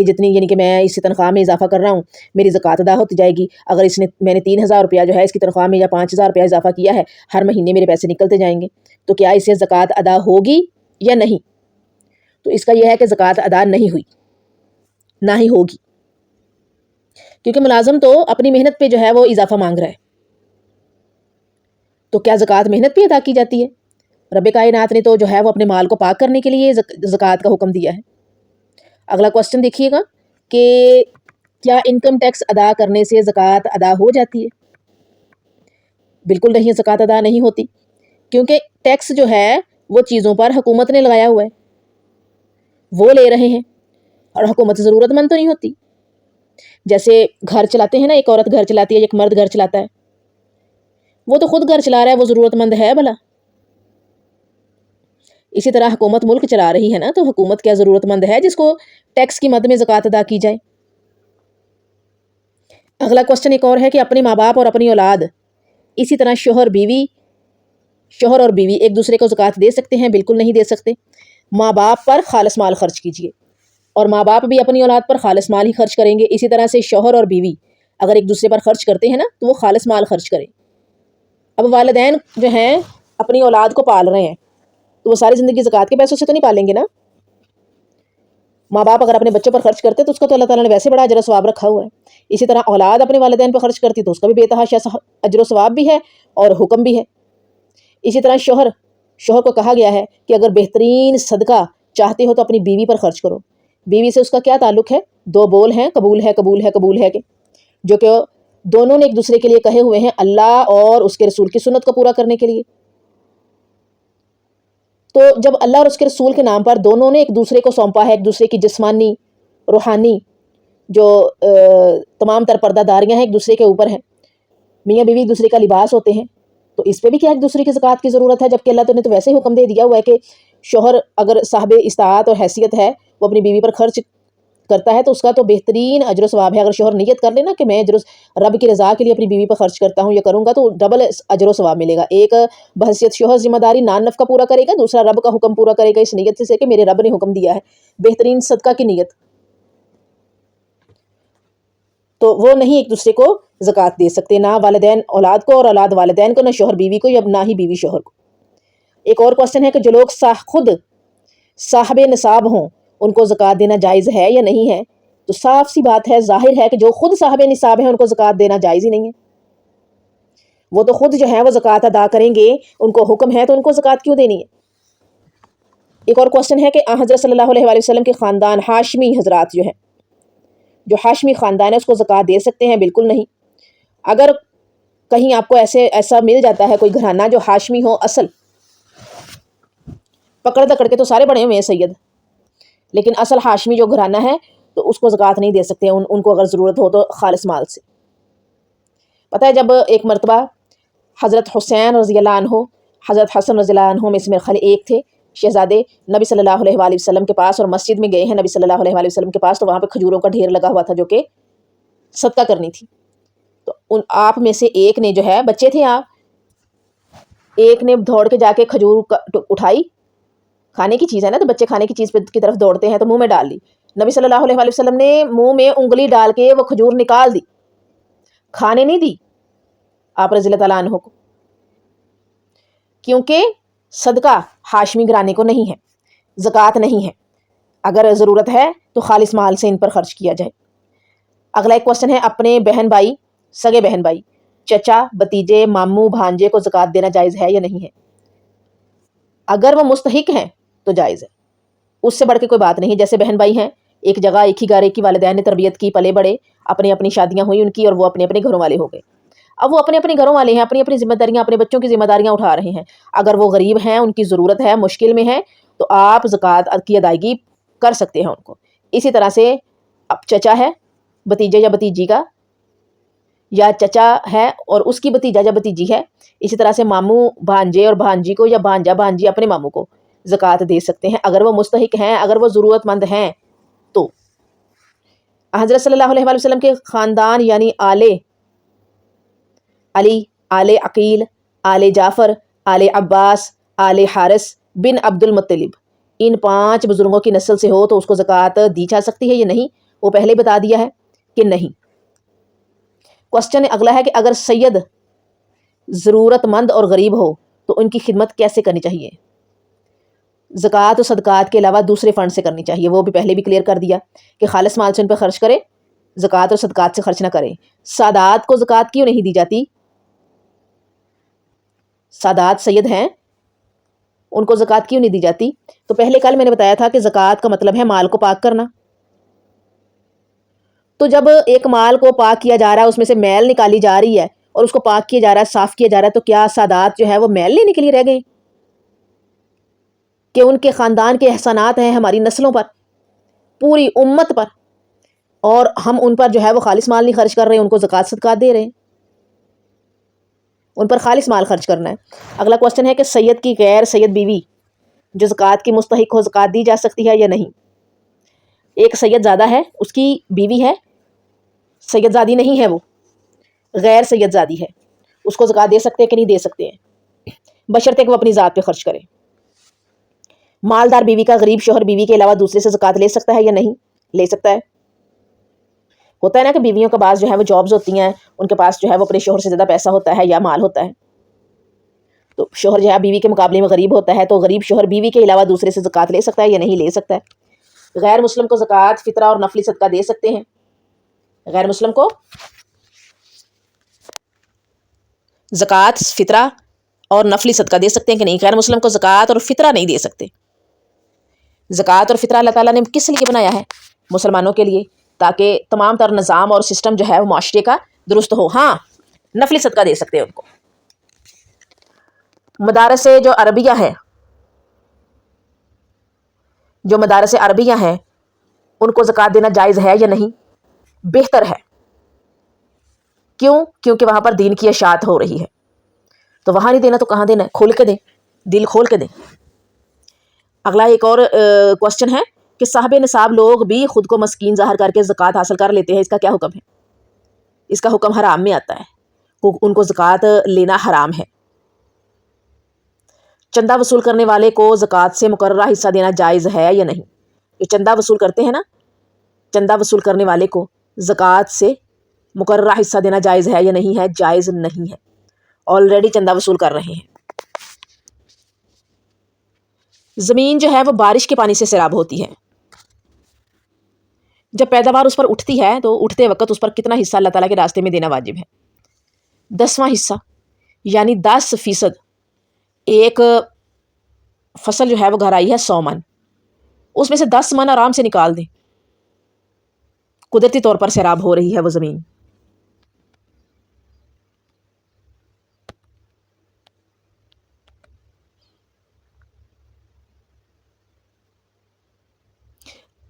کہ جتنی یعنی کہ میں اس کی تنخواہ میں اضافہ کر رہا ہوں میری زکوٰۃ ادا ہوتی جائے گی. اگر میں نے 3,000 روپیہ جو ہے اس کی تنخواہ میں یا 5,000 روپیہ اضافہ کیا ہے، ہر مہینے میرے پیسے نکلتے جائیں گے، تو کیا اس سے زکوٰۃ ادا ہوگی یا نہیں؟ تو اس کا یہ ہے کہ زکوٰۃ ادا نہیں ہوئی، نہ ہی ہوگی، کیونکہ ملازم تو اپنی محنت پہ جو ہے وہ اضافہ مانگ رہا ہے. تو کیا زکوٰۃ محنت پہ ادا کی جاتی ہے؟ رب کائنات نے تو جو ہے وہ اپنے مال کو پاک کرنے کے لیے زکوٰۃ کا حکم دیا ہے. اگلا کوسچن دیکھیے گا کہ کیا انکم ٹیکس ادا کرنے سے زکوٰۃ ادا ہو جاتی ہے؟ بالکل نہیں، زکوٰۃ ادا نہیں ہوتی، کیونکہ ٹیکس جو ہے وہ چیزوں پر حکومت نے لگایا ہوا ہے، وہ لے رہے ہیں، اور حکومت ضرورت مند تو نہیں ہوتی. جیسے گھر چلاتے ہیں نا، ایک عورت گھر چلاتی ہے، ایک مرد گھر چلاتا ہے، وہ تو خود گھر چلا رہا ہے، وہ ضرورت مند ہے بھلا؟ اسی طرح حکومت ملک چلا رہی ہے نا، تو حکومت کیا ضرورت مند ہے جس کو ٹیکس کی مد میں زکوٰۃ ادا کی جائے؟ اگلا کوسچن ایک اور ہے کہ اپنے ماں باپ اور اپنی اولاد، اسی طرح شوہر اور بیوی ایک دوسرے کو زکوٰۃ دے سکتے ہیں؟ بالکل نہیں دے سکتے. ماں باپ پر خالص مال خرچ کیجیے، اور ماں باپ بھی اپنی اولاد پر خالص مال ہی خرچ کریں گے. اسی طرح سے شوہر اور بیوی اگر ایک دوسرے پر خرچ کرتے ہیں نا، تو وہ خالص مال خرچ کریں. اب والدین جو ہیں اپنی اولاد کو پال رہے ہیں، تو وہ ساری زندگی زکوٰۃ کے پیسوں سے تو نہیں پالیں گے نا. ماں باپ اگر اپنے بچوں پر خرچ کرتے تو اس کا تو اللہ تعالیٰ نے ویسے بڑا اجر و ثواب رکھا ہوا ہے. اسی طرح اولاد اپنے والدین پر خرچ کرتی تو اس کا بھی بے تحاشا اجر و ثواب بھی ہے اور حکم بھی ہے. اسی طرح شوہر کو کہا گیا ہے کہ اگر بہترین صدقہ چاہتے ہو تو اپنی بیوی پر خرچ کرو. بیوی سے اس کا کیا تعلق ہے؟ دو بول ہیں، قبول ہے قبول ہے قبول ہے، کہ جو کہ دونوں نے ایک دوسرے کے لیے کہے ہوئے ہیں اللہ اور اس کے رسول کی سنت کو پورا کرنے کے لیے. تو جب اللہ اور اس کے رسول کے نام پر دونوں نے ایک دوسرے کو سونپا ہے، ایک دوسرے کی جسمانی روحانی جو تمام تر پردہ داریاں ہیں ایک دوسرے کے اوپر ہیں، میاں بیوی ایک دوسرے کا لباس ہوتے ہیں، تو اس پہ بھی کیا ایک دوسرے کی زکوٰۃ کی ضرورت ہے؟ جبکہ اللہ نے تو ویسے ہی حکم دے دیا ہوا ہے کہ شوہر اگر صاحب استطاعت اور حیثیت ہے، وہ اپنی بیوی پر خرچ کرتا ہے تو اس کا تو بہترین اجر و ثواب ہے. اگر شوہر نیت کر لینا کہ میں رب کی رضا کے لیے اپنی بیوی پر خرچ کرتا ہوں یا کروں گا، تو ڈبل اجر و ثواب ملے گا. ایک بحیثیت شوہر ذمہ داری نان نفقہ پورا کرے گا، دوسرا رب کا حکم پورا کرے گا اس نیت سے کہ میرے رب نے حکم دیا ہے، بہترین صدقہ کی نیت. تو وہ نہیں ایک دوسرے کو زکوٰۃ دے سکتے، نہ والدین اولاد کو اور اولاد والدین کو، نہ شوہر بیوی کو، یا نہ ہی بیوی شوہر کو. ایک اور کوسچن ہے کہ جو لوگ خود صاحب نصاب ہوں ان کو زکوٰۃ دینا جائز ہے یا نہیں ہے؟ تو صاف سی بات ہے، ظاہر ہے کہ جو خود صاحب نصاب ہیں ان کو زکوٰۃ دینا جائز ہی نہیں ہے. وہ تو خود جو ہے وہ زکوٰۃ ادا کریں گے، ان کو حکم ہے تو ان کو زکوٰۃ کیوں دینی ہے؟ ایک اور کوسچن ہے کہ حضرت صلی اللہ علیہ وآلہ وسلم کے خاندان ہاشمی حضرات جو ہیں، جو ہاشمی خاندان ہے اس کو زکوٰۃ دے سکتے ہیں؟ بالکل نہیں. اگر کہیں آپ کو ایسا مل جاتا ہے کوئی گھرانہ جو ہاشمی ہو، اصل پکڑ دکڑ کے تو سارے بڑے ہوئے ہیں سید، لیکن اصل ہاشمی جو گھرانہ ہے تو اس کو زکوٰۃ نہیں دے سکتے. ان کو اگر ضرورت ہو تو خالص مال سے. پتہ ہے جب ایک مرتبہ حضرت حسین رضی اللہ عنہ، حضرت حسن رضی اللہ عنہ میں سے میرے خیال ایک تھے شہزادے، نبی صلی اللہ علیہ وآلہ وسلم کے پاس، اور مسجد میں گئے ہیں نبی صلی اللہ علیہ وآلہ وسلم کے پاس، تو وہاں پہ کھجوروں کا ڈھیر لگا ہوا تھا جو کہ صدقہ کرنی تھی. تو آپ میں سے ایک نے جو ہے، بچے تھے آپ، ایک نے دوڑ کے جا کے کھجور اٹھائی، کھانے کی چیز ہے نا تو بچے کھانے کی چیز کی طرف دوڑتے ہیں، تو منہ میں ڈال لی. نبی صلی اللہ علیہ وآلہ وسلم نے منہ میں انگلی ڈال کے وہ کھجور نکال دی، کھانے نہیں دی آپ رضی اللہ تعالیٰ عنہ کو، کیونکہ صدقہ ہاشمی گھرانے کو نہیں ہے، زکوٰۃ نہیں ہے. اگر ضرورت ہے تو خالص مال سے ان پر خرچ کیا جائے. اگلا ایک کوسچن ہے اپنے بہن بھائی، سگے بہن بھائی، چچا، بتیجے، ماموں، بھانجے کو زکوٰۃ دینا جائز ہے یا نہیں ہے؟ اگر وہ مستحق ہیں تو جائز ہے، اس سے بڑھ کے کوئی بات نہیں. جیسے بہن بھائی ہیں ایک جگہ، ایک ہی گھر، ایک ہی والدین نے تربیت کی، پلے بڑے، اپنی اپنی شادیاں ہوئی ان کی، اور وہ اپنے اپنے گھروں والے ہو گئے. اب وہ اپنے اپنے گھروں والے ہیں، اپنی اپنی ذمہ داریاں، اپنے بچوں کی ذمہ داریاں اٹھا رہے ہیں. اگر وہ غریب ہیں، ان کی ضرورت ہے، مشکل میں ہیں، تو آپ زکوٰۃ کی ادائیگی کر سکتے ہیں ان کو. اسی طرح سے اب چچا ہے بتیجے یا بتیجی کا، یا چچا ہے اور اس کی بتیجا یا بتیجی ہے، اسی طرح سے ماموں بھانجے اور بھانجی کو، یا بھانجا بھانجی اپنے ماموں کو زکوٰۃ دے سکتے ہیں اگر وہ مستحق ہیں، اگر وہ ضرورت مند ہیں. تو حضرت صلی اللہ علیہ وآلہ وسلم کے خاندان یعنی آل علی، آل عقیل، آل جعفر، آل عباس، آل حارث بن عبد المطلب، ان 5 بزرگوں کی نسل سے ہو تو اس کو زکوٰۃ دی جا سکتی ہے یا نہیں؟ وہ پہلے بتا دیا ہے کہ نہیں۔ کوشچن اگلا ہے کہ اگر سید ضرورت مند اور غریب ہو تو ان کی خدمت کیسے کرنی چاہیے؟ زکوٰۃ و صدقات کے علاوہ دوسرے فنڈ سے کرنی چاہیے، وہ بھی پہلے بھی کلیئر کر دیا کہ خالص مال سے ان پہ خرچ کرے، زکوٰۃ اور صدقات سے خرچ نہ کرے۔ سادات کو زکوٰۃ کیوں نہیں دی جاتی؟ سادات سید ہیں، ان کو زکوٰۃ کیوں نہیں دی جاتی؟ تو پہلے کل میں نے بتایا تھا کہ زکوٰۃ کا مطلب ہے مال کو پاک کرنا۔ تو جب ایک مال کو پاک کیا جا رہا ہے، اس میں سے میل نکالی جا رہی ہے اور اس کو پاک کیا جا رہا ہے، صاف کیا جا رہا ہے، تو کیا سادات جو ہے وہ میل لینے کے لیے رہ گئے کہ ان کے خاندان کے احسانات ہیں ہماری نسلوں پر، پوری امت پر، اور ہم ان پر جو ہے وہ خالص مال نہیں خرچ کر رہے ہیں، ان کو زکوٰۃ صدقات دے رہے ہیں، ان پر خالص مال خرچ کرنا ہے۔ اگلا کوشچن ہے کہ سید کی غیر سید بیوی جو زکوٰۃ کی مستحق ہو، زکوٰۃ دی جا سکتی ہے یا نہیں؟ ایک سید زادہ ہے، اس کی بیوی ہے، سید زادی نہیں ہے، وہ غیر سید زادی ہے، اس کو زکوٰۃ دے سکتے ہیں کہ نہیں دے سکتے ہیں؟ بشرطے کہ وہ اپنی ذات پہ خرچ کرے۔ مالدار بیوی کا غریب شوہر بیوی کے علاوہ دوسرے سے زکوٰۃ لے سکتا ہے یا نہیں لے سکتا ہے؟ ہوتا ہے نا کہ بیویوں کے پاس جو ہے وہ جابز ہوتی ہیں، ان کے پاس جو ہے وہ اپنے شوہر سے زیادہ پیسہ ہوتا ہے یا مال ہوتا ہے، تو شوہر جو ہے بیوی کے مقابلے میں غریب ہوتا ہے، تو غریب شوہر بیوی کے علاوہ دوسرے سے زکوٰۃ لے سکتا ہے یا نہیں لے سکتا ہے؟ غیر مسلم کو زکوٰۃ، فطرہ اور نفلی صدقہ دے سکتے ہیں؟ غیر مسلم کو زکوٰۃ، فطرہ اور نفلی صدقہ دے سکتے ہیں کہ نہیں؟ غیر مسلم کو زکوٰۃ اور فطرہ نہیں دے سکتے۔ زکوٰۃ اور فطرہ اللہ تعالیٰ نے کس لیے بنایا ہے؟ مسلمانوں کے لیے، تاکہ تمام تر نظام اور سسٹم جو ہے وہ معاشرے کا درست ہو۔ ہاں، نفلی صدقہ دے سکتے ہیں ان کو۔ مدارس جو عربیہ ہیں، جو مدارس عربیہ ہیں، ان کو زکوٰۃ دینا جائز ہے یا نہیں؟ بہتر ہے۔ کیوں؟ کیونکہ وہاں پر دین کی اشاعت ہو رہی ہے، تو وہاں نہیں دینا تو کہاں دینا ہے؟ کھول کے دیں، دل کھول کے دیں۔ اگلا ایک اور کوشچن ہے کہ صاحب نصاب لوگ بھی خود کو مسکین ظاہر کر کے زکوٰۃ حاصل کر لیتے ہیں، اس کا کیا حکم ہے؟ اس کا حکم حرام میں آتا ہے، ان کو زکوٰۃ لینا حرام ہے۔ چندہ وصول کرنے والے کو زکوٰۃ سے مقررہ حصہ دینا جائز ہے یا نہیں؟ جو چندہ وصول کرتے ہیں نا، چندہ وصول کرنے والے کو زکوٰۃ سے مقررہ حصہ دینا جائز ہے یا نہیں ہے؟ جائز نہیں ہے، آلریڈی چندہ وصول کر رہے ہیں۔ زمین جو ہے وہ بارش کے پانی سے سیراب ہوتی ہے، جب پیداوار اس پر اٹھتی ہے تو اٹھتے وقت اس پر کتنا حصہ اللہ تعالیٰ کے راستے میں دینا واجب ہے؟ 10واں حصہ، یعنی 10%۔ ایک فصل جو ہے وہ گھر آئی ہے 100 من، اس میں سے 10 من آرام سے نکال دیں، قدرتی طور پر سیراب ہو رہی ہے وہ زمین۔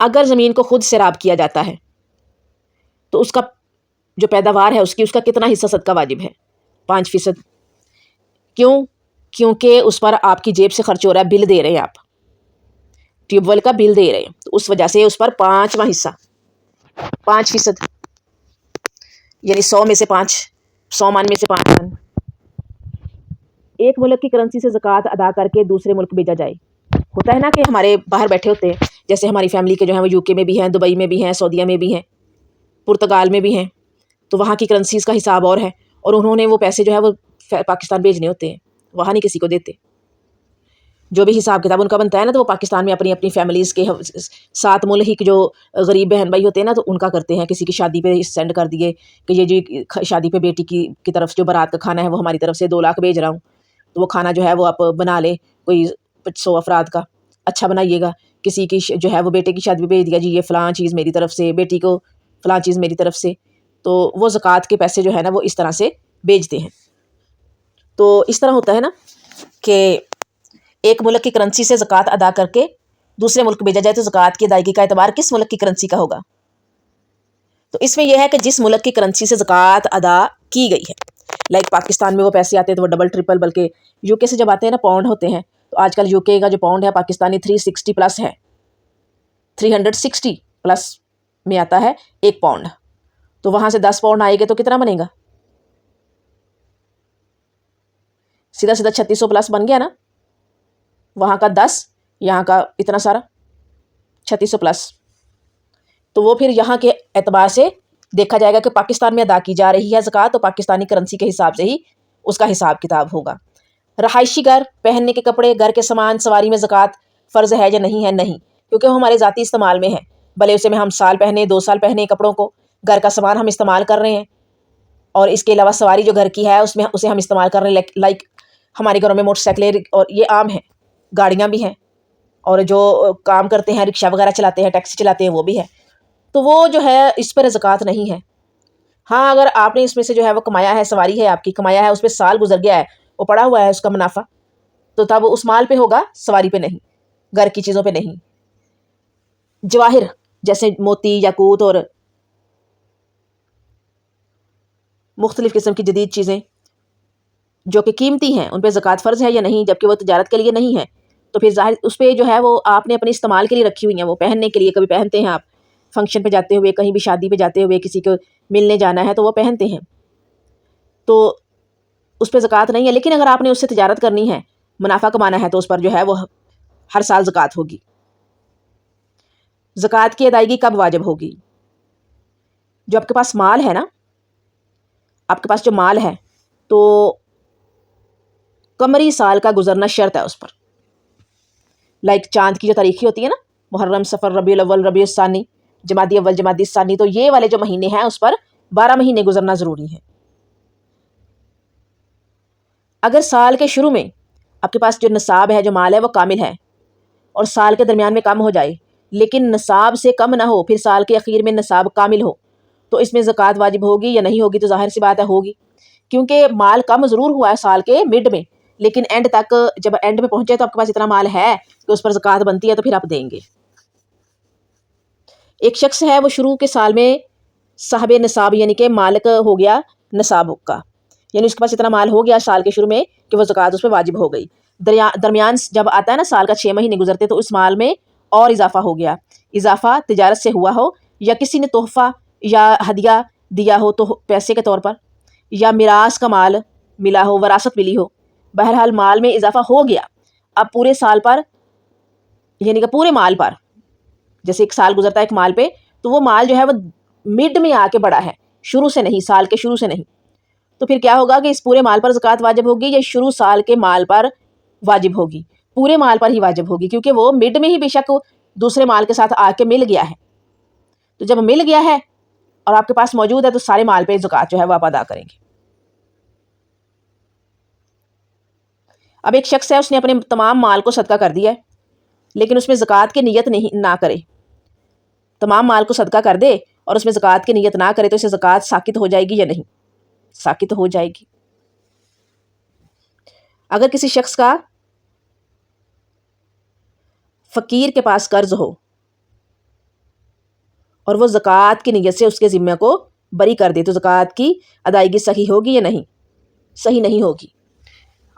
اگر زمین کو خود سیراب کیا جاتا ہے تو اس کا جو پیداوار ہے اس کا کتنا حصہ صدقہ واجب ہے؟ 5%۔ کیوں؟ کیونکہ اس پر آپ کی جیب سے خرچ ہو رہا ہے، بل دے رہے ہیں، آپ ٹیوب ویل کا بل دے رہے ہیں، تو اس وجہ سے اس پر 5واں حصہ، 5%، یعنی 100 میں سے 5، 100 من میں سے 5 من۔ ایک ملک کی کرنسی سے زکوٰۃ ادا کر کے دوسرے ملک بھیجا جائے۔ ہوتا ہے نا کہ ہمارے باہر بیٹھے ہوتے ہیں، جیسے ہماری فیملی کے جو ہیں وہ UK میں بھی ہیں، دبئی میں بھی ہیں، سعودیہ میں بھی ہیں، پرتگال میں بھی ہیں، تو وہاں کی کرنسیز کا حساب اور ہے، اور انہوں نے وہ پیسے جو ہے وہ پاکستان بھیجنے ہوتے ہیں، وہاں نہیں کسی کو دیتے۔ جو بھی حساب کتاب ان کا بنتا ہے نا، تو وہ پاکستان میں اپنی اپنی فیملیز کے ساتھ ملحق جو غریب بہن بھائی ہوتے ہیں نا، تو ان کا کرتے ہیں، کسی کی شادی پہ سینڈ کر دیے کہ یہ جی شادی پہ بیٹی کی طرف جو بارات کا کھانا ہے وہ ہماری طرف سے 2 لاکھ بھیج رہا ہوں، تو وہ کھانا جو ہے وہ آپ بنا لیں، کوئی 100 افراد کا، اچھا بنائیے گا۔ کسی کی جو ہے وہ بیٹے کی شادی پہ بھیج دیا، جی یہ فلاں چیز میری طرف سے، بیٹی کو فلاں چیز میری طرف سے، تو وہ زکوٰۃ کے پیسے جو ہے نا وہ اس طرح سے بیچتے ہیں۔ تو اس طرح ہوتا ہے نا کہ ایک ملک کی کرنسی سے زکوٰۃ ادا کر کے دوسرے ملک بھیجا جائے، تو زکوٰۃ کی ادائیگی کا اعتبار کس ملک کی کرنسی کا ہوگا؟ تو اس میں یہ ہے کہ جس ملک کی کرنسی سے زکوٰۃ ادا کی گئی ہے، لائک پاکستان میں وہ پیسے آتے ہیں تو وہ ڈبل ٹرپل، بلکہ UK سے جب آتے ہیں نا پاؤنڈ ہوتے ہیں، تو آج کل UK کا جو پاؤنڈ ہے پاکستانی 360 پلس ہے، 360 پلس میں آتا ہے ایک پاؤنڈ، تو وہاں سے 10 پاؤنڈ آئے گے تو کتنا بنے گا؟ سیدھا 3600 پلس بن گیا نا، وہاں کا 10، یہاں کا اتنا سارا 3600 پلس، تو وہ پھر یہاں کے اعتبار سے دیکھا جائے گا کہ پاکستان میں ادا کی جا رہی ہے زکوٰۃ، تو پاکستانی کرنسی کے حساب سے ہی اس کا حساب کتاب ہوگا۔ رہائشی گھر، پہننے کے کپڑے، گھر کے سامان، سواری میں زکوٰۃ فرض ہے یا نہیں ہے؟ نہیں، کیونکہ وہ ہمارے ذاتی استعمال میں ہے، بھلے اسے میں ہم سال پہنے 2 سال پہنے کپڑوں کو، گھر کا سامان ہم استعمال کر رہے ہیں، اور اس کے علاوہ سواری جو گھر کی ہے اس میں اسے ہم استعمال کر رہے ہیں، لائک ہمارے گھروں میں موٹر سائیکلیں اور یہ عام ہیں، گاڑیاں بھی ہیں، اور جو کام کرتے ہیں رکشہ وغیرہ چلاتے ہیں، ٹیکسی چلاتے ہیں، وہ بھی ہے، تو وہ جو ہے اس پر زکوٰۃ نہیں ہے۔ ہاں اگر آپ نے اس میں سے جو ہے وہ کمایا ہے، سواری ہے آپ کی، کمایا ہے، اس پہ سال گزر گیا ہے، وہ پڑا ہوا ہے اس کا منافع، تو تب اس مال پہ ہوگا، سواری پہ نہیں، گھر کی چیزوں پہ نہیں۔ جواہر جیسے موتی، یاقوت اور مختلف قسم کی جدید چیزیں جو کہ قیمتی ہیں، ان پہ زکوٰۃ فرض ہے یا نہیں؟ جبکہ وہ تجارت کے لیے نہیں ہے، تو پھر ظاہر اس پہ جو ہے وہ آپ نے اپنے استعمال کے لیے رکھی ہوئی ہیں، وہ پہننے کے لیے، کبھی پہنتے ہیں آپ فنکشن پہ جاتے ہوئے، کہیں بھی شادی پہ جاتے ہوئے، کسی کو ملنے جانا ہے تو وہ پہنتے ہیں، تو اس پہ زکوٰۃ نہیں ہے۔ لیکن اگر آپ نے اس سے تجارت کرنی ہے، منافع کمانا ہے، تو اس پر جو ہے وہ ہر سال زکوٰۃ ہوگی۔ زکوٰۃ کی ادائیگی کب واجب ہوگی؟ جو آپ کے پاس مال ہے نا، آپ کے پاس جو مال ہے تو قمری سال کا گزرنا شرط ہے اس پر، لائک چاند کی جو تاریخی ہوتی ہے نا، محرم، صفر، ربیع الاول، ربیع الثانی، جمادی اول، جمادی الثانی، تو یہ والے جو مہینے ہیں اس پر 12 مہینے گزرنا ضروری ہے۔ اگر سال کے شروع میں آپ کے پاس جو نصاب ہے، جو مال ہے وہ کامل ہے، اور سال کے درمیان میں کم ہو جائے لیکن نصاب سے کم نہ ہو، پھر سال کے اخیر میں نصاب کامل ہو، تو اس میں زکوٰۃ واجب ہوگی یا نہیں ہوگی؟ تو ظاہر سی بات ہے ہوگی، کیونکہ مال کم ضرور ہوا ہے سال کے مڈ میں، لیکن اینڈ تک جب اینڈ میں پہنچے تو آپ کے پاس اتنا مال ہے کہ اس پر زکوٰۃ بنتی ہے، تو پھر آپ دیں گے۔ ایک شخص ہے وہ شروع کے سال میں صاحب نصاب یعنی کہ مالک ہو گیا نصاب کا، یعنی اس کے پاس اتنا مال ہو گیا سال کے شروع میں کہ وہ زکوٰۃ اس پہ واجب ہو گئی، درمیان جب آتا ہے نا سال کا 6 مہینے گزرتے تو اس مال میں اور اضافہ ہو گیا، اضافہ تجارت سے ہوا ہو یا کسی نے تحفہ یا ہدیہ دیا ہو تو پیسے کے طور پر، یا میراث کا مال ملا ہو، وراثت ملی ہو، بہرحال مال میں اضافہ ہو گیا، اب پورے سال پر یعنی کہ پورے مال پر، جیسے ایک سال گزرتا ہے ایک مال پہ، تو وہ مال جو ہے وہ مڈ میں آ کے بڑا ہے، شروع سے نہیں، سال کے شروع سے نہیں، تو پھر کیا ہوگا کہ اس پورے مال پر زکوٰۃ واجب ہوگی یا شروع سال کے مال پر واجب ہوگی؟ پورے مال پر ہی واجب ہوگی، کیونکہ وہ مڈ میں ہی بے شک دوسرے مال کے ساتھ آ کے مل گیا ہے، تو جب مل گیا ہے اور آپ کے پاس موجود ہے تو سارے مال پہ زکوٰۃ جو ہے وہ آپ ادا کریں گے۔ اب ایک شخص ہے اس نے اپنے تمام مال کو صدقہ کر دیا ہے، لیکن اس میں زکوٰۃ کی نیت نہیں نہ کرے، تمام مال کو صدقہ کر دے اور اس میں زکوٰۃ کی نیت نہ کرے، تو اسے زکوٰۃ ساقط ہو جائے گی یا نہیں؟ ساقط ہو جائے گی۔ اگر کسی شخص کا فقیر کے پاس قرض ہو اور وہ زکوٰۃ کی نیت سے اس کے ذمہ کو بری کر دے، تو زکوٰۃ کی ادائیگی صحیح ہوگی یا نہیں؟ صحیح نہیں ہوگی۔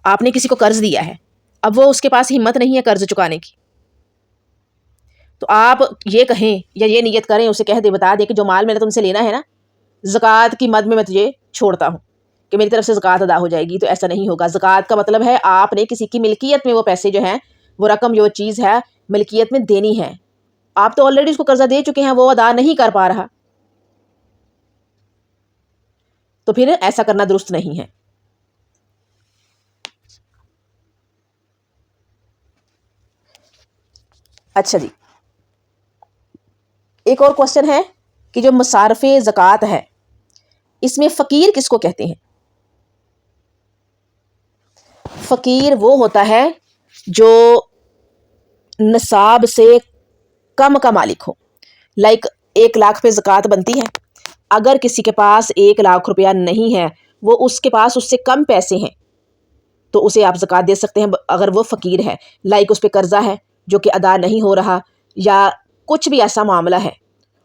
آپ نے کسی کو قرض دیا ہے، اب وہ اس کے پاس ہمت نہیں ہے قرض چکانے کی، تو آپ یہ کہیں یا یہ نیت کریں، اسے کہہ دے، بتا دے کہ جو مال میں نے تم سے لینا ہے نا، زکوٰۃ کی مد میں تجھے چھوڑتا ہوں کہ میری طرف سے زکوٰۃ ادا ہو جائے گی، تو ایسا نہیں ہوگا۔ زکوٰۃ کا مطلب ہے آپ نے کسی کی ملکیت میں وہ پیسے جو ہیں، وہ رقم، جو چیز ہے ملکیت میں دینی ہے، آپ تو آلریڈی اس کو قرضہ دے چکے ہیں، وہ ادا نہیں کر پا رہا، تو پھر ایسا کرنا درست نہیں ہے۔ اچھا جی، ایک اور کوشچن ہے کہ جو مصارف زکوٰۃ ہے اس میں فقیر کس کو کہتے ہیں؟ فقیر وہ ہوتا ہے جو نصاب سے کم کا مالک ہو، لائک 1 لاکھ پہ زکوٰۃ بنتی ہے، اگر کسی کے پاس 1 لاکھ روپیہ نہیں ہے، وہ اس کے پاس اس سے کم پیسے ہیں، تو اسے آپ زکوٰۃ دے سکتے ہیں اگر وہ فقیر ہے، لائک اس پہ قرضہ ہے جو کہ ادا نہیں ہو رہا، یا کچھ بھی ایسا معاملہ ہے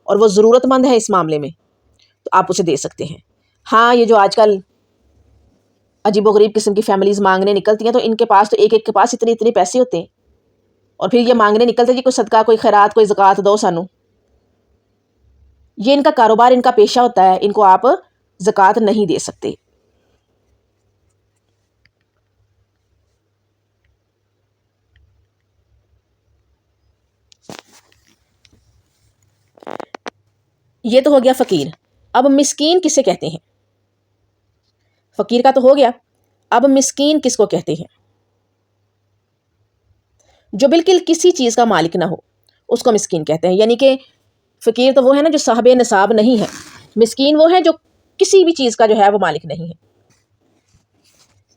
اور وہ ضرورت مند ہے اس معاملے میں، تو آپ اسے دے سکتے ہیں۔ ہاں یہ جو آج کل عجیب و غریب قسم کی فیملیز مانگنے نکلتی ہیں، تو ان کے پاس تو ایک کے پاس اتنے پیسے ہوتے ہیں، اور پھر یہ مانگنے نکلتے ہیں کہ کوئی صدقہ، کوئی خیرات، کوئی زکوٰۃ دو سانو، یہ ان کا کاروبار، ان کا پیشہ ہوتا ہے، ان کو آپ زکوٰۃ نہیں دے سکتے۔ یہ تو ہو گیا فقیر. اب مسکین کسے کہتے ہیں؟ فقیر کا تو ہو گیا. اب مسکین کس کو کہتے ہیں؟ جو بالکل کسی چیز کا مالک نہ ہو اس کو مسکین کہتے ہیں. یعنی کہ فقیر تو وہ ہے نا جو صاحب نصاب نہیں ہے. مسکین وہ ہے جو کسی بھی چیز کا جو ہے وہ مالک نہیں ہے،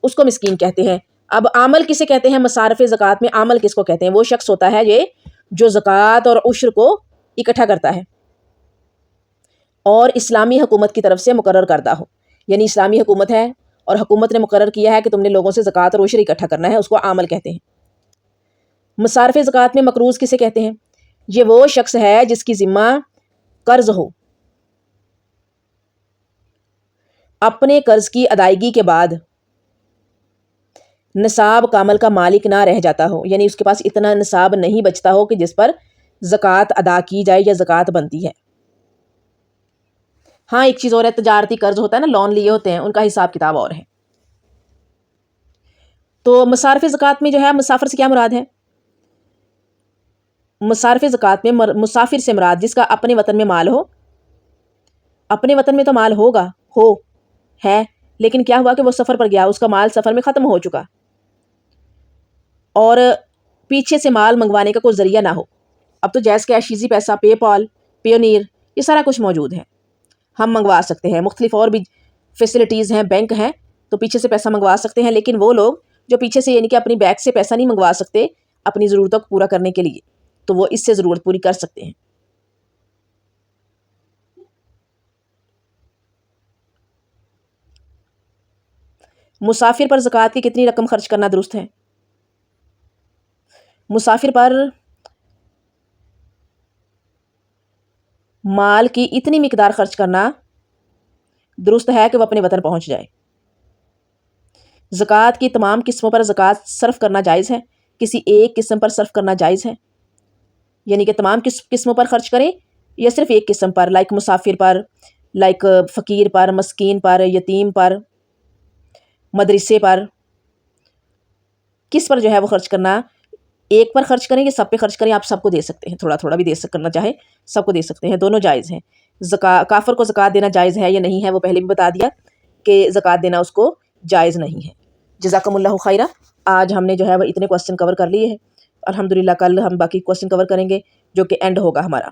اس کو مسکین کہتے ہیں. اب عامل کسے کہتے ہیں؟ مصارف زکوٰۃ میں عامل کس کو کہتے ہیں؟ وہ شخص ہوتا ہے یہ جو زکوٰۃ اور عشر کو اکٹھا کرتا ہے اور اسلامی حکومت کی طرف سے مقرر کردہ ہو. یعنی اسلامی حکومت ہے اور حکومت نے مقرر کیا ہے کہ تم نے لوگوں سے زکوٰۃ اور عشر اکٹھا کرنا ہے، اس کو عامل کہتے ہیں. مصارف زکوٰۃ میں مقروض کسے کہتے ہیں؟ یہ وہ شخص ہے جس کی ذمہ قرض ہو، اپنے قرض کی ادائیگی کے بعد نصاب کامل کا مالک نہ رہ جاتا ہو. یعنی اس کے پاس اتنا نصاب نہیں بچتا ہو کہ جس پر زکوٰۃ ادا کی جائے یا زکوٰۃ بنتی ہے. ہاں ایک چیز اور ہے، تجارتی قرض ہوتا ہے نا، لون لیے ہوتے ہیں، ان کا حساب کتاب اور ہے. تو مصارف زکوٰۃ میں جو ہے مسافر سے کیا مراد ہے؟ مصارف زکوٰۃ میں مسافر سے مراد جس کا اپنے وطن میں مال ہو. اپنے وطن میں تو مال ہوگا، ہے، لیکن کیا ہوا کہ وہ سفر پر گیا، اس کا مال سفر میں ختم ہو چکا اور پیچھے سے مال منگوانے کا کوئی ذریعہ نہ ہو. اب تو جیز کیش، ایزی پیسہ، پے پال، پیونیر، یہ سارا کچھ موجود ہے، ہم منگوا سکتے ہیں. مختلف اور بھی فیسلٹیز ہیں، بینک ہیں تو پیچھے سے پیسہ منگوا سکتے ہیں. لیکن وہ لوگ جو پیچھے سے یعنی کہ اپنی بینک سے پیسہ نہیں منگوا سکتے اپنی ضرورتوں کو پورا کرنے کے لیے، تو وہ اس سے ضرورت پوری کر سکتے ہیں. مسافر پر زکوٰۃ کی کتنی رقم خرچ کرنا درست ہے؟ مسافر پر مال کی اتنی مقدار خرچ کرنا درست ہے کہ وہ اپنے وطن پہنچ جائے. زکوٰۃ کی تمام قسموں پر زکوٰۃ صرف کرنا جائز ہے، کسی ایک قسم پر صرف کرنا جائز ہے؟ یعنی کہ تمام قسموں پر خرچ کریں یا صرف ایک قسم پر، لائک مسافر پر، لائک فقیر پر، مسکین پر، یتیم پر، مدرسے پر، کس پر جو ہے وہ خرچ کرنا؟ ایک پر خرچ کریں یا سب پہ خرچ کریں؟ آپ سب کو دے سکتے ہیں، تھوڑا تھوڑا بھی کرنا چاہے سب کو دے سکتے ہیں، دونوں جائز ہیں. کافر کو زکوٰۃ دینا جائز ہے یا نہیں ہے وہ پہلے بھی بتا دیا کہ زکوٰۃ دینا اس کو جائز نہیں ہے. جزاکم اللہ خیرہ. آج ہم نے جو ہے وہ اتنے کوسچن کور کر لیے ہیں. الحمدللہ کل ہم باقی کوسچن کور کریں گے جو کہ اینڈ ہوگا ہمارا.